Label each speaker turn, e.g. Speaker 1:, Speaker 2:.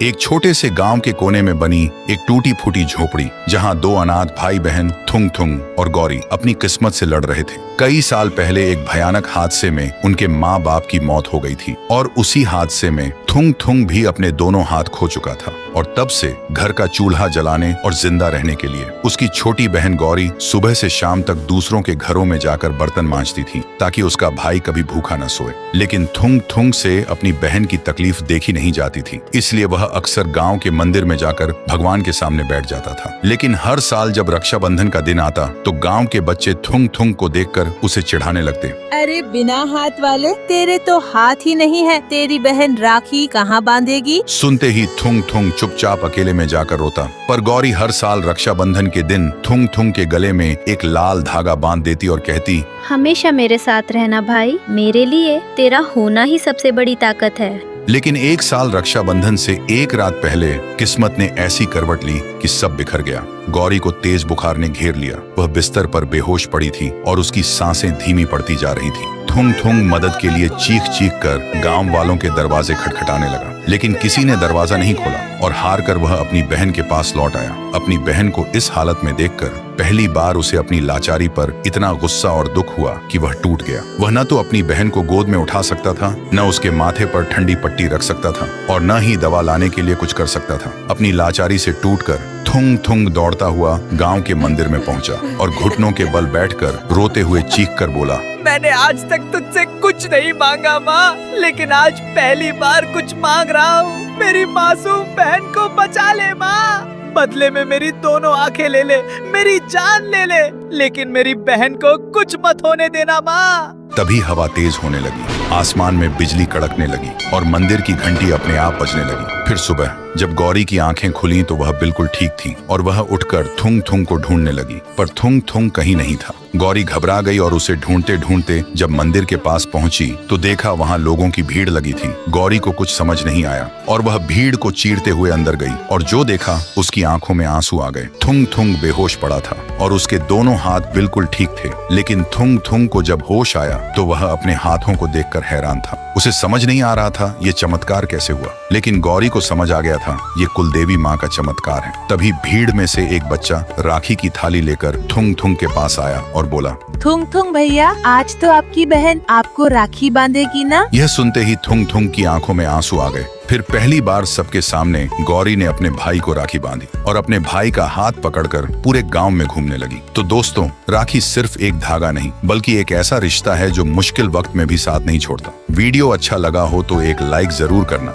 Speaker 1: एक छोटे से गांव के कोने में बनी एक टूटी फूटी झोपड़ी, जहां दो अनाथ भाई बहन थुंग थुंग और गौरी अपनी किस्मत से लड़ रहे थे। कई साल पहले एक भयानक हादसे में उनके माँ बाप की मौत हो गई थी और उसी हादसे में थुंग थुंग भी अपने दोनों हाथ खो चुका था। और तब से घर का चूल्हा जलाने और जिंदा रहने के लिए उसकी छोटी बहन गौरी सुबह से शाम तक दूसरों के घरों में जाकर बर्तन मांजती थी, ताकि उसका भाई कभी भूखा न सोए। लेकिन थुंग थुंग से अपनी बहन की तकलीफ देखी नहीं जाती थी, इसलिए वह अक्सर गांव के मंदिर में जाकर भगवान के सामने बैठ जाता था। लेकिन हर साल जब रक्षाबंधन का दिन आता तो गांव के बच्चे थुंग थुंग को देखकर उसे चिढ़ाने लगते।
Speaker 2: अरे बिना हाथ वाले, तेरे तो हाथ ही नहीं है, तेरी बहन राखी कहाँ बांधेगी?
Speaker 1: सुनते ही थुंग थुंग चुपचाप अकेले में जाकर रोता। पर गौरी हर साल रक्षाबंधन के दिन थुंग थुंग के गले में एक लाल धागा बांध देती और कहती,
Speaker 3: हमेशा मेरे साथ रहना भाई, मेरे लिए तेरा होना ही सबसे बड़ी ताकत है।
Speaker 1: लेकिन एक साल रक्षाबंधन से एक रात पहले किस्मत ने ऐसी करवट ली कि सब बिखर गया। गौरी को तेज बुखार ने घेर लिया। वह बिस्तर पर बेहोश पड़ी थी और उसकी सांसें धीमी पड़ती जा रही थी। थुंग थुंग मदद के लिए चीख चीख कर गांव वालों के दरवाजे खटखटाने लगा, लेकिन किसी ने दरवाजा नहीं खोला और हार कर वह अपनी बहन के पास लौट आया। अपनी बहन को इस हालत में देखकर पहली बार उसे अपनी लाचारी पर इतना गुस्सा और दुख हुआ कि वह टूट गया। वह न तो अपनी बहन को गोद में उठा सकता था, न उसके माथे पर ठंडी पट्टी रख सकता था और न ही दवा लाने के लिए कुछ कर सकता था। अपनी लाचारी से टूटकर थुंग थुंग दौड़ता हुआ गांव के मंदिर में पहुंचा और घुटनों के बल बैठकर रोते हुए चीख कर बोला,
Speaker 2: मैंने आज तक तुझसे कुछ नहीं मांगा माँ, लेकिन आज पहली बार कुछ मांग रहा हूँ। मेरी मासूम बहन को बचा ले माँ, बदले में मेरी दोनों आंखें ले ले, मेरी जान ले ले, लेकिन मेरी बहन को कुछ मत होने देना माँ।
Speaker 1: तभी हवा तेज होने लगी, आसमान में बिजली कड़कने लगी और मंदिर की घंटी अपने आप बजने लगी। फिर सुबह जब गौरी की आंखें खुली तो वह बिल्कुल ठीक थी और वह उठकर थुंग थुंग को ढूंढने लगी, पर थुंग थुंग कहीं नहीं था। गौरी घबरा गई और उसे ढूंढते ढूंढते जब मंदिर के पास पहुंची तो देखा वहां लोगों की भीड़ लगी थी। गौरी को कुछ समझ नहीं आया और वह भीड़ को चीरते हुए अंदर गई और जो देखा उसकी आंखों में आंसू आ गए। थुंग थुंग बेहोश पड़ा था और उसके दोनों हाथ बिल्कुल ठीक थे, लेकिन थुंग थुंग को जब होश आया तो वह अपने हाथों को देखकर हैरान था। उसे समझ नहीं आ रहा था ये चमत्कार कैसे हुआ, लेकिन गौरी को समझ आ गया था ये कुलदेवी माँ का चमत्कार है। तभी भीड़ में से एक बच्चा राखी की थाली लेकर थुंग थुंग के पास आया और बोला,
Speaker 2: थुंग थुंग भैया, आज तो आपकी बहन आपको राखी बांधेगी ना?
Speaker 1: यह सुनते ही थुंग थुंग की आंखों में आंसू आ गए। फिर पहली बार सबके सामने गौरी ने अपने भाई को राखी बांधी और अपने भाई का हाथ पकड़कर पूरे गांव में घूमने लगी। तो दोस्तों, राखी सिर्फ एक धागा नहीं बल्कि एक ऐसा रिश्ता है जो मुश्किल वक्त में भी साथ नहीं छोड़ता। वीडियो अच्छा लगा हो तो एक लाइक जरूर करना।